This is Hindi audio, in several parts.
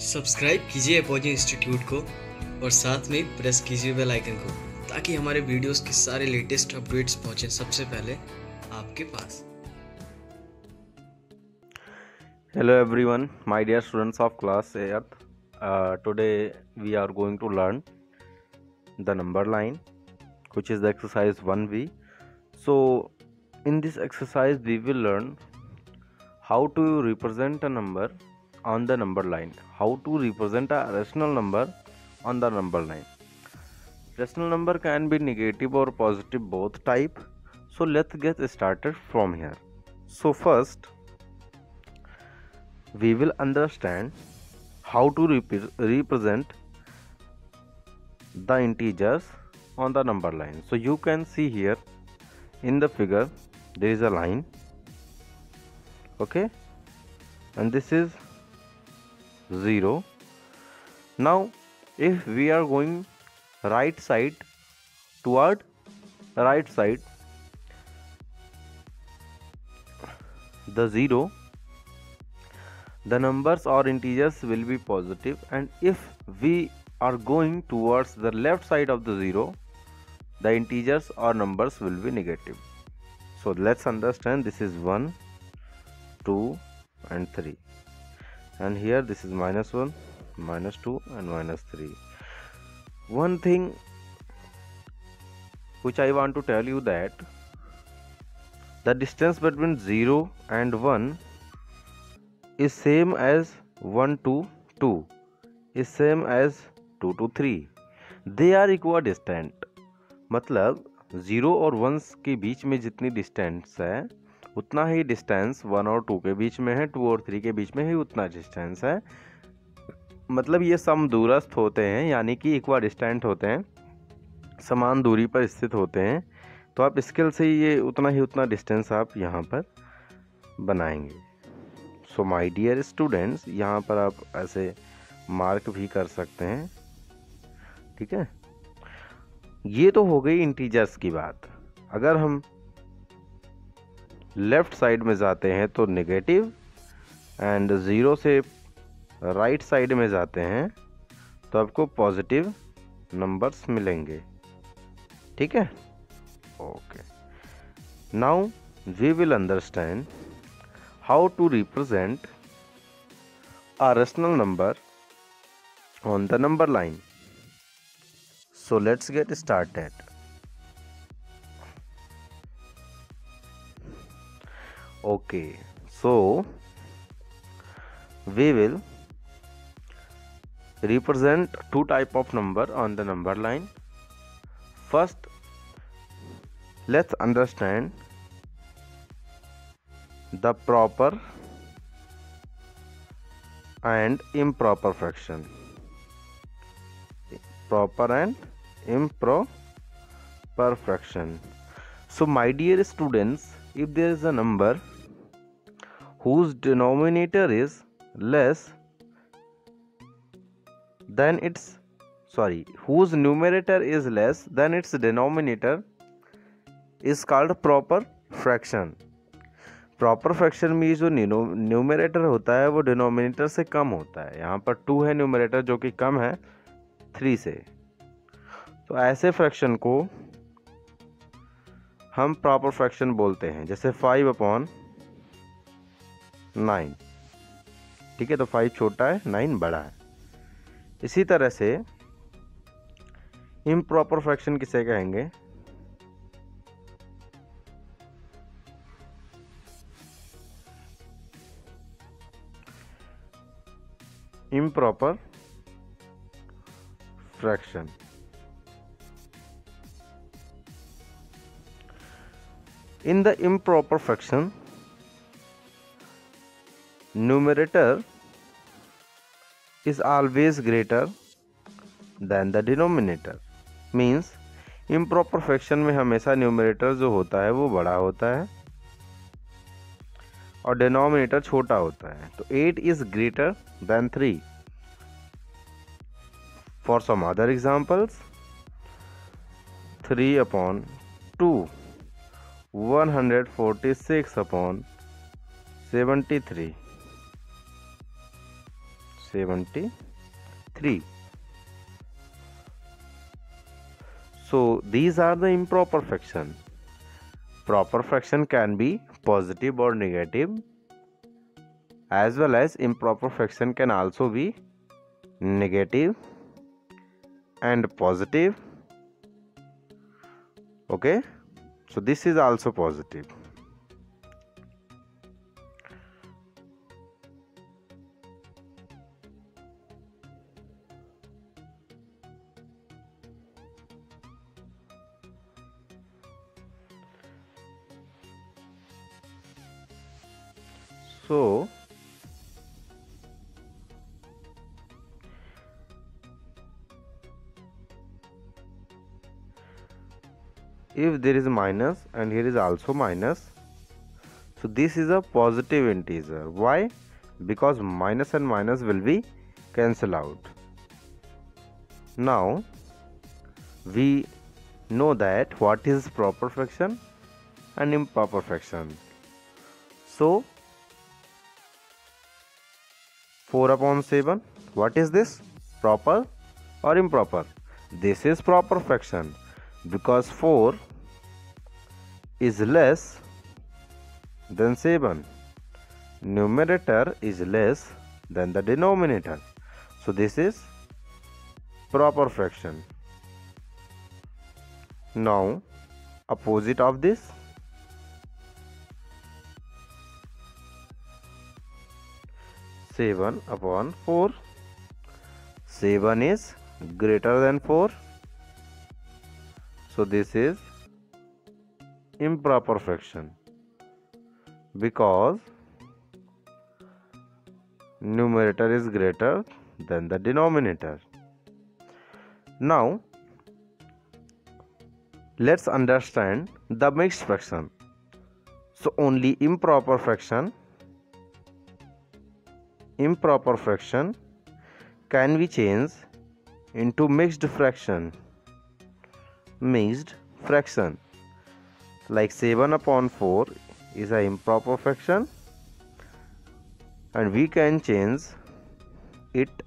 सब्सक्राइब कीजिए अपोजिंग इंस्टीट्यूट को और साथ में प्रेस कीजिए बेल आइकन को ताकि हमारे वीडियोस के सारे लेटेस्ट अपडेट्स पहुंचे सबसे पहले आपके पास। Hello everyone, my dear students of class 8th. Today we are going to learn the number line, which is the exercise 1B. So in this exercise we will learn how to represent a number on the number line, how to represent a rational number on the number line. Rational number can be negative or positive, both type. So let's get started from here. So first we will understand how to represent the integers on the number line. So you can see here in the figure there is a line, okay, and this is 0. Now if we are going right side toward right side, the 0, the numbers or integers will be positive, and if we are going towards the left side of the 0, the integers or numbers will be negative. So let's understand, this is 1, 2 and 3, and here this is -1, -2 and -3. One thing which I want to tell you, that the distance between 0 and 1 is same as 1 to 2, is same as 2 to 3. They are equidistant. मतलब 0 और 1 के बीच में जितनी डिस्टेंस है उतना ही डिस्टेंस 1 और 2 के बीच में है, 2 और 3 के बीच में ही उतना डिस्टेंस है। मतलब ये समदूरस्थ होते हैं, यानी कि इक्वाडिस्टेंट होते हैं, समान दूरी पर स्थित होते हैं। तो आप स्केल से ये उतना डिस्टेंस आप यहाँ पर बनाएंगे। सो माय डियर स्टूडेंट्स, यहाँ पर आप ऐसे मार्क भी कर सकते हैं, ठीक है। ये तो हो गई इंटीजर्स की बात। अगर हम लेफ्ट साइड में जाते हैं तो नेगेटिव, एंड 0 से राइट साइड में जाते हैं तो आपको पॉजिटिव नंबर्स मिलेंगे, ठीक है। Okay, now we will understand how to represent a rational number on the number line. So let's get started. Okay, so we will represent two type of number on the number line. First, let's understand the proper and improper fraction. Proper and improper fraction. So my dear students, if there is a number whose denominator is less than its whose numerator is less than its denominator is called proper fraction. Proper fraction में जो न्यूमरेटर होता है वो डिनोमिनेटर से कम होता है। यहाँ पर 2 है न्यूमरेटर जो कि कम है 3 से, तो ऐसे फ्रैक्शन को हम प्रॉपर फ्रैक्शन बोलते हैं। जैसे 5/9, ठीक है, तो 5 छोटा है, 9 बड़ा है। इसी तरह से इम्प्रॉपर फ्रैक्शन किसे कहेंगे? improper fraction. In the improper fraction, numerator is always greater than the denominator. Means improper fraction में हमेशा न्यूमरेटर जो होता है वो बड़ा होता है और डिनोमिनेटर छोटा होता है। तो 8 is greater than 3. For some other examples, 3/2, 146/73, 73. So these are the improper fraction. Proper fraction can be positive or negative, as well as improper fraction can also be negative and positive. Okay, so this is also positive. So if there is minus and here is also minus, so this is a positive integer. Why? Because minus and minus will be cancelled out. Now we know that what is proper fraction and improper fraction. So 4/7, what is this? Proper or improper? This is proper fraction because 4 is less than 7. Numerator is less than the denominator. So this is proper fraction. Now opposite of this, 7/4. 7 is greater than 4. So this is improper fraction because numerator is greater than the denominator. Now let's understand the mixed fraction. So only improper fraction can be changed into mixed fraction. Like 7/4 is an improper fraction and we can change it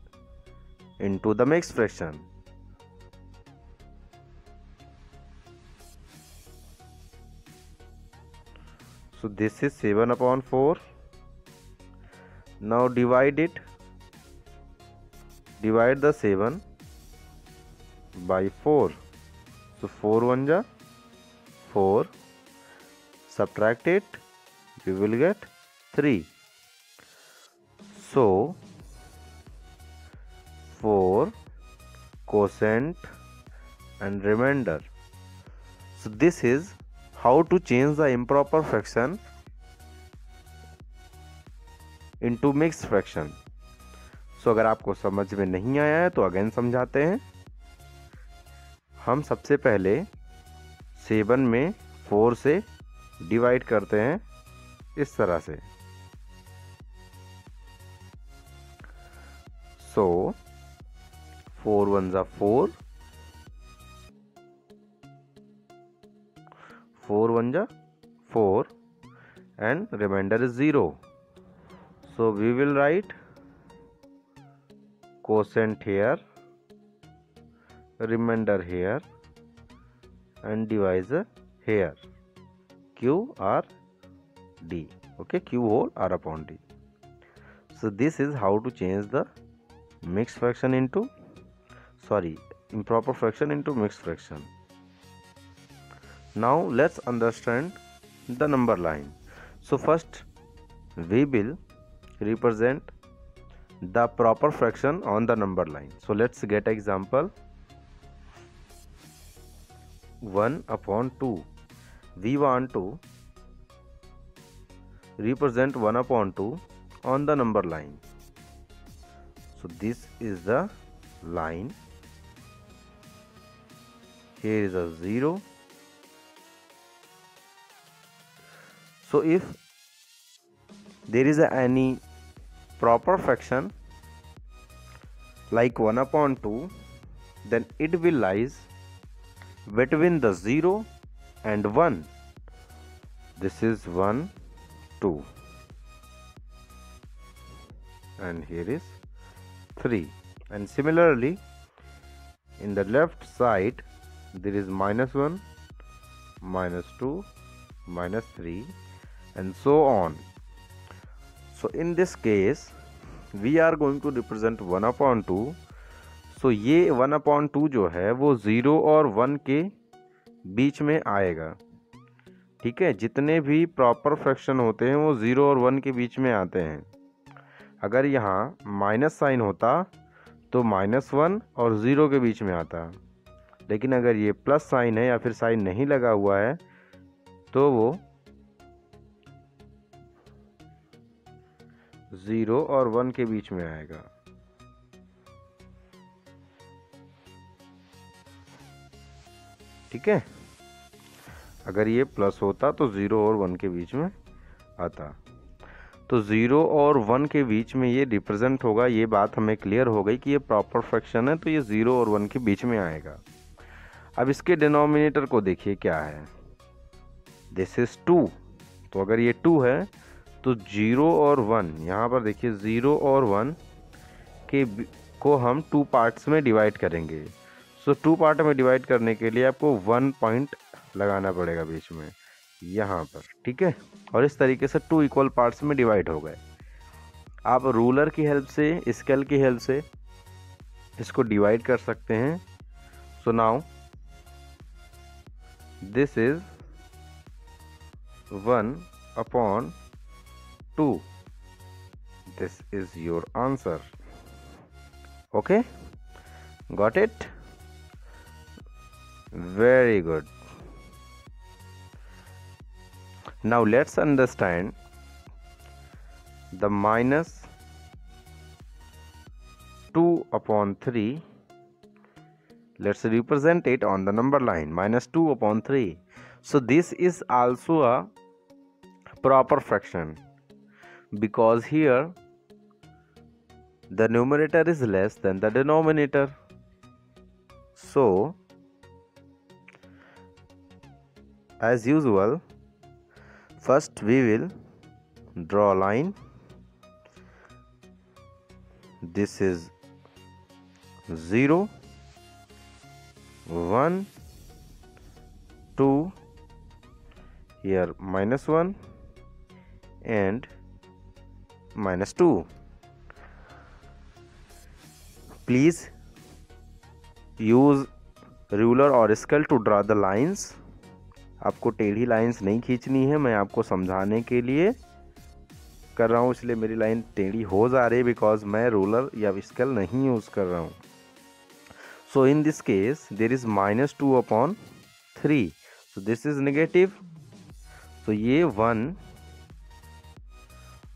into the mixed fraction. So this is 7/4. Now divide the 7 by 4. So 4 1 ja 4. Subtract it, you will get 3. So 4 quotient and remainder. So this is how to change the improper fraction into mixed fraction. So अगर आपको समझ में नहीं आया है तो अगेन समझाते हैं. हम सबसे पहले 7 में 4 से डिवाइड करते हैं इस तरह से. So 4 1 जा 4, 4 1 जा 4 and remainder is 0. So we will write quotient here, remainder here and divisor here, Q R D. Okay, Q whole R upon D. So this is how to change the improper fraction into mixed fraction. Now let's understand the number line. So first we will represent the proper fraction on the number line. So let's get example. 1/2. We want to represent 1/2 on the number line. So this is the line. Here is a 0. So if there is any proper fraction like 1/2, then it will lies between the 0 and 1. This is 1 2 and here is 3. And similarly, in the left side there is -1, -2, -3 and so on. So in this case we are going to represent 1/2. So ये 1/2 जो है वो 0 और 1 के बीच में आएगा, ठीक है। जितने भी प्रॉपर फ्रैक्शन होते हैं वो 0 और 1 के बीच में आते हैं। अगर यहाँ माइनस साइन होता तो -1 और 0 के बीच में आता, लेकिन अगर ये प्लस साइन है या फिर साइन नहीं लगा हुआ है तो वो 0 और 1 के बीच में आएगा। ठीक है, अगर ये प्लस होता तो 0 और 1 के बीच में आता। तो 0 और 1 के बीच में ये रिप्रेजेंट होगा। ये बात हमें क्लियर हो गई कि ये प्रॉपर फ्रैक्शन है, तो ये 0 और 1 के बीच में आएगा। अब इसके डिनोमिनेटर को देखिए क्या है, दिस इज 2। तो अगर ये 2 है तो 0 और 1, यहाँ पर देखिए 0 और 1 को हम 2 पार्ट्स में डिवाइड करेंगे। सो 2 पार्ट में डिवाइड करने के लिए आपको 1 पॉइंट लगाना पड़ेगा बीच में यहाँ पर, ठीक है। और इस तरीके से 2 इक्वल पार्ट्स में डिवाइड हो गए। आप रूलर की हेल्प से, स्केल की हेल्प से इसको डिवाइड कर सकते हैं। So now this is 1/2। This is your answer. Okay, got it? Very good. Now let's understand the -2/3. Let's represent it on the number line, -2/3. So this is also a proper fraction because here the numerator is less than the denominator. So as usual, first we will draw a line. This is 0, 1, 2, here -1 and -2. Please use ruler or scale to draw the lines. आपको टेढ़ी लाइंस नहीं खींचनी है, मैं आपको समझाने के लिए कर रहा हूँ, इसलिए मेरी लाइन टेढ़ी हो जा रही है बिकॉज मैं रूलर या स्केल नहीं यूज़ कर रहा हूँ। So in this case there is -2/3, so this is negative. तो ये 1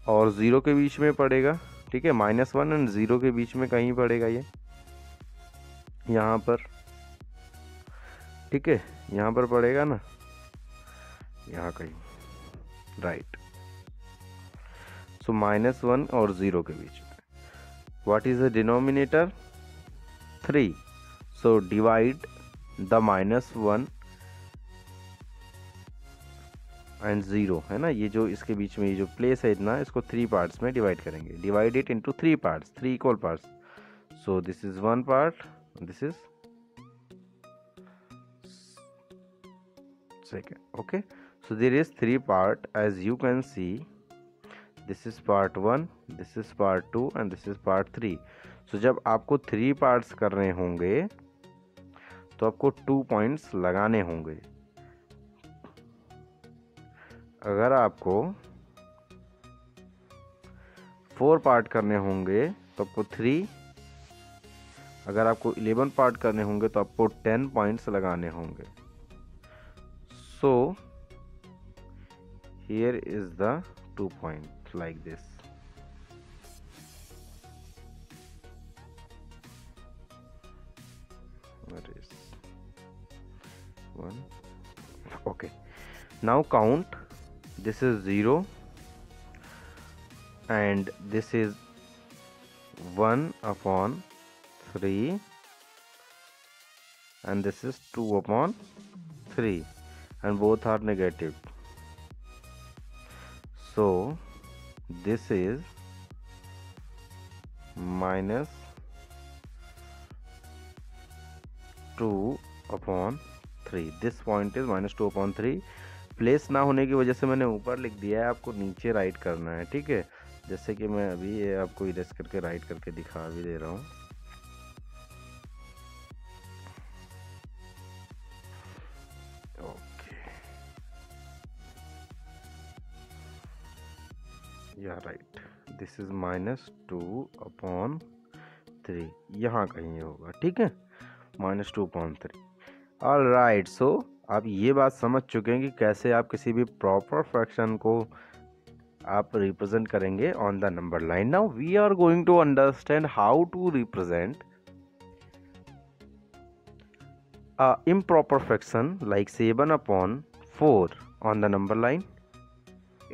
और 0 के बीच में पड़ेगा, ठीक है। -1 एंड 0 के बीच में कहीं पड़ेगा ये, यहाँ पर, ठीक है, यहाँ पर पड़ेगा ना, यहाँ कहीं, राइट। सो -1 और 0 के बीच में। What is the denominator? 3। So divide the -1 and 0 है ना, ये जो इसके बीच में ये जो प्लेस है इतना, इसको 3 पार्ट्स में डिवाइड करेंगे। Divide it into 3 parts, 3 equal parts. So this is 1 part, this is second. Okay, so there is 3 part, as you can see. This is part 1, this is part 2 and this is part 3. So जब आपको 3 parts करने होंगे तो आपको 2 points लगाने होंगे। अगर आपको 4 part करने होंगे तो आपको 3, अगर आपको 11 part करने होंगे तो आपको 10 points लगाने होंगे। So here is the 2 points like this. What is 1? Okay. Now count. This is 0 and this is 1/3 and this is 2/3. And both are negative. So this is -2/3 -2/3। This point is -2/3। Place ना होने की वजह से मैंने ऊपर लिख दिया है, आपको नीचे राइट करना है, ठीक है। जैसे कि मैं अभी ये आपको इरेज करके राइट करके दिखा भी दे रहा हूँ। ओके, या राइट, दिस इज -2/3, यहाँ कहीं होगा, ठीक है, -2/3। ऑल राइट, सो आप ये बात समझ चुके हैं कि कैसे आप किसी भी प्रॉपर फ्रैक्शन को आप रिप्रेजेंट करेंगे on the number line. Now we are going to understand how to represent improper fraction like 7/4 on the number line,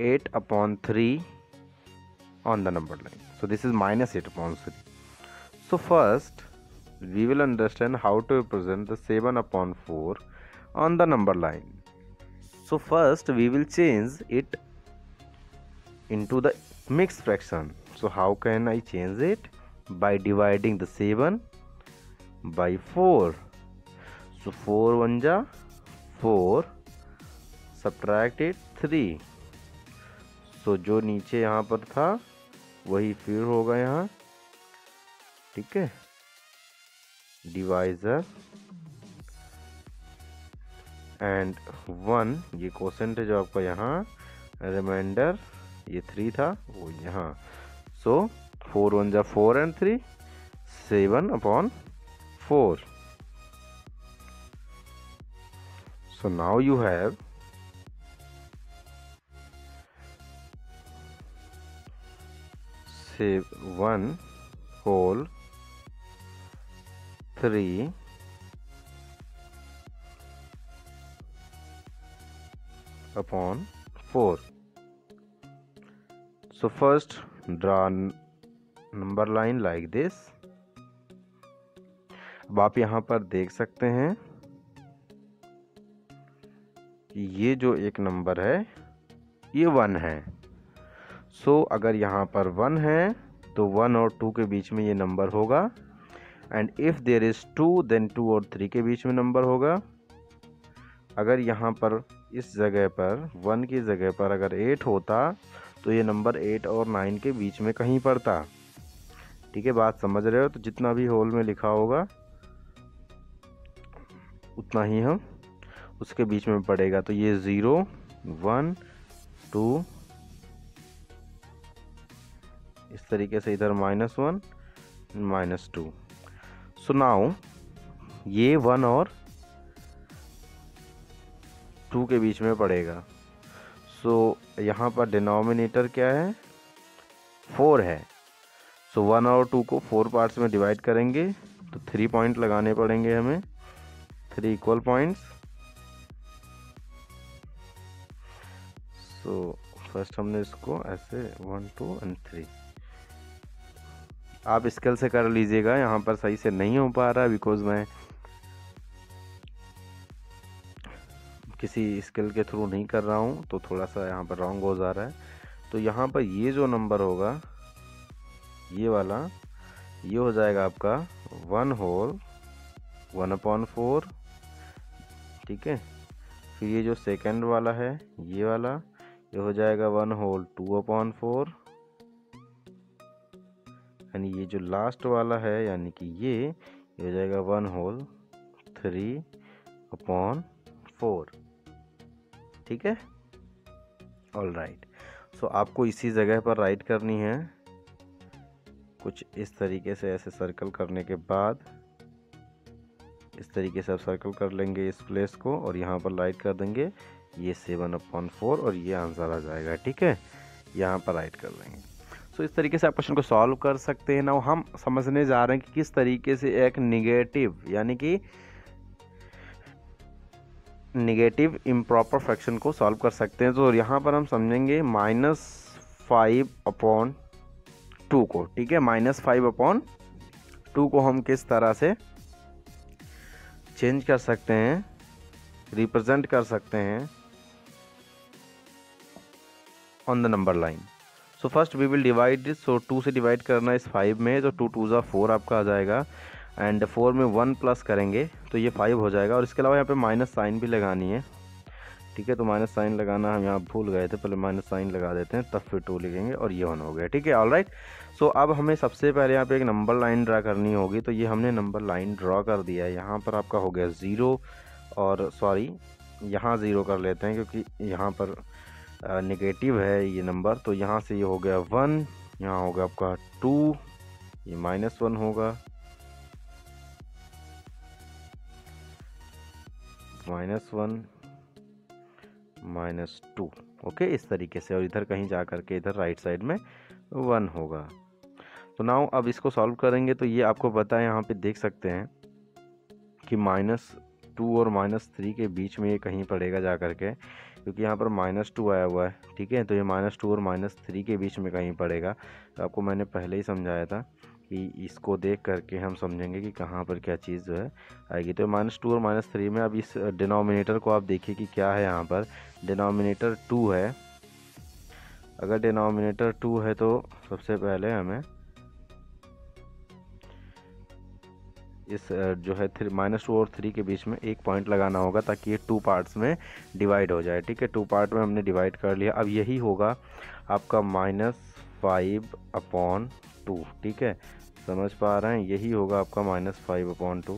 8/3 on the number line. So this is -8/3. So first we will understand how to represent the 7/4 on the number line. So first we will change it into the mixed fraction. So how can I change it? By dividing the 7 by 4. So 4 1 जा 4, subtract it 3. So जो नीचे यहाँ पर था वही फिर होगा यहाँ, ठीक है। डिवाइजर एंड 1, ये कोसेंट है जो आपका यहाँ, रिमाइंडर ये 3 था वो यहाँ। सो 4 1 जा 4 and 3, 7/4. So now you have 1/3/4. So first draw number line like this. अब आप यहाँ पर देख सकते हैं कि ये जो एक नंबर है ये 1 है। सो अगर यहाँ पर 1 है तो 1 और 2 के बीच में ये नंबर होगा, and if there is 2 then 2 और 3 के बीच में नंबर होगा। अगर यहाँ पर इस जगह पर 1 की जगह पर अगर 8 होता तो ये नंबर 8 और 9 के बीच में कहीं पड़ता, ठीक है, बात समझ रहे हो। तो जितना भी होल में लिखा होगा उतना ही हम उसके बीच में पड़ेगा। तो ये 0 1 2, इस तरीके से इधर -1 -2। सो नाउ ये 1 और 2 के बीच में पड़ेगा। सो यहाँ पर डिनोमिनेटर क्या है, 4 है। सो 1 और 2 को 4 पार्ट्स में डिवाइड करेंगे तो 3 पॉइंट लगाने पड़ेंगे हमें, 3 इक्वल पॉइंट्स। सो फर्स्ट हमने इसको ऐसे 1 2 and 3, आप स्केल से कर लीजिएगा, यहाँ पर सही से नहीं हो पा रहा बिकॉज मैं किसी स्केल के थ्रू नहीं कर रहा हूँ, तो थोड़ा सा यहाँ पर रॉन्ग हो जा रहा है। तो यहाँ पर ये जो नंबर होगा ये वाला, ये हो जाएगा आपका 1/4, ठीक है। फिर ये जो सेकंड वाला है ये वाला, ये हो जाएगा 1/2/4, यानी ये जो लास्ट वाला है यानी कि ये हो जाएगा 1/3/4, ठीक है। ऑल राइट, सो आपको इसी जगह पर राइट करनी है, कुछ इस तरीके से ऐसे सर्कल करने के बाद इस तरीके से आप सर्कल कर लेंगे इस प्लेस को, और यहाँ पर राइट कर देंगे ये 7/4 और ये आंसर आ जाएगा, ठीक है। यहाँ पर राइट कर देंगे। सो इस तरीके से आप क्वेश्चन को सॉल्व कर सकते हैं। नाउ हम समझने जा रहे हैं कि किस तरीके से एक निगेटिव यानी कि निगेटिव इम्प्रॉपर फ्रैक्शन को सॉल्व कर सकते हैं। तो यहाँ पर हम समझेंगे -5/2 को, ठीक है। -5/2 को हम किस तरह से चेंज कर सकते हैं, रिप्रेजेंट कर सकते हैं on the number line. So first we will divide this. So 2 से डिवाइड करना इस 5 में, तो 2 2 जा 4 आपका आ जाएगा। एंड 4 में 1 प्लस करेंगे तो ये 5 हो जाएगा। और इसके अलावा यहाँ पे माइनस साइन भी लगानी है, ठीक है। तो माइनस साइन लगाना हम यहाँ भूल गए थे, पहले माइनस साइन लगा देते हैं, तब फिर 2 लिखेंगे और ये 1 हो गया, ठीक है। ऑलराइट, सो अब हमें सबसे पहले यहाँ पे एक नंबर लाइन ड्रा करनी होगी। तो ये हमने नंबर लाइन ड्रा कर दिया है। यहाँ पर आपका हो गया 0, और सॉरी यहाँ 0 कर लेते हैं क्योंकि यहाँ पर नेगेटिव है ये नंबर। तो यहाँ से ये हो गया 1, यहाँ होगा आपका 2, ये -1 होगा, -1 -2, ओके, इस तरीके से। और इधर कहीं जा करके इधर राइट साइड में 1 होगा। तो नाउ अब इसको सॉल्व करेंगे तो ये आपको पता है, यहाँ पे देख सकते हैं कि -2 और -3 के बीच में ये कहीं पड़ेगा जा करके, क्योंकि यहाँ पर -2 आया हुआ है, ठीक है। तो ये -2 और -3 के बीच में कहीं पड़ेगा। तो आपको मैंने पहले ही समझाया था कि इसको देख करके हम समझेंगे कि कहाँ पर क्या चीज़ जो है आएगी। तो -2 और -3 में अब इस डिनोमिनेटर को आप देखिए कि क्या है। यहाँ पर डिनोमिनेटर 2 है। अगर डिनोमिनेटर 2 है तो सबसे पहले हमें इस जो है -2 और 3 के बीच में एक पॉइंट लगाना होगा ताकि ये 2 पार्ट्स में डिवाइड हो जाए, ठीक है। 2 पार्ट में हमने डिवाइड कर लिया। अब यही होगा आपका -5/2, ठीक है। समझ पा रहे हैं, यही होगा आपका -5/2।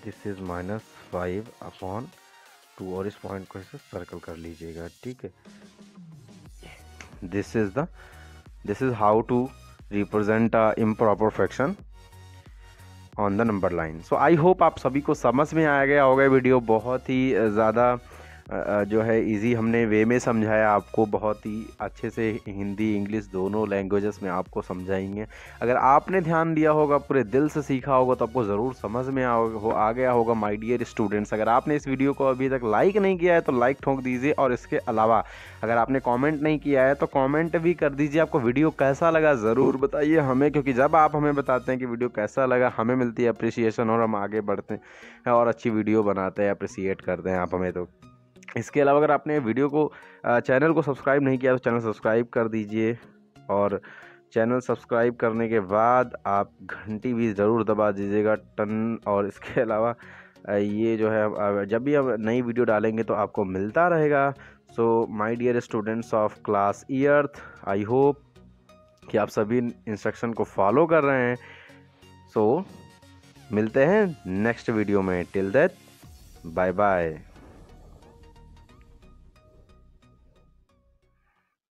दिस इज -5/2 और इस पॉइंट को ऐसे सर्कल कर लीजिएगा, ठीक है। This is how to represent a improper fraction on the number line। so I hope आप सभी को समझ में आ गया होगा। वीडियो बहुत ही ज़्यादा जो है इजी हमने वे में समझाया आपको, बहुत ही अच्छे से हिंदी इंग्लिश दोनों लैंग्वेजेस में आपको समझाएंगे। अगर आपने ध्यान दिया होगा, पूरे दिल से सीखा होगा तो आपको ज़रूर समझ में आ गया होगा माय डियर स्टूडेंट्स। अगर आपने इस वीडियो को अभी तक लाइक नहीं किया है तो लाइक ठोक दीजिए, और इसके अलावा अगर आपने कमेंट नहीं किया है तो कमेंट भी कर दीजिए। आपको वीडियो कैसा लगा ज़रूर बताइए हमें, क्योंकि जब आप हमें बताते हैं कि वीडियो कैसा लगा, हमें मिलती है अप्रिसिएशन और हम आगे बढ़ते हैं और अच्छी वीडियो बनाते हैं, अप्रिसिएट करते हैं आप हमें। तो इसके अलावा अगर आपने वीडियो को चैनल को सब्सक्राइब नहीं किया तो चैनल सब्सक्राइब कर दीजिए, और चैनल सब्सक्राइब करने के बाद आप घंटी भी ज़रूर दबा दीजिएगा टन। और इसके अलावा ये जो है जब भी हम नई वीडियो डालेंगे तो आपको मिलता रहेगा। So my dear students of class eighth, I hope कि आप सभी इंस्ट्रक्शन को फॉलो कर रहे हैं। सो मिलते हैं नेक्स्ट वीडियो में। Till that bye bye.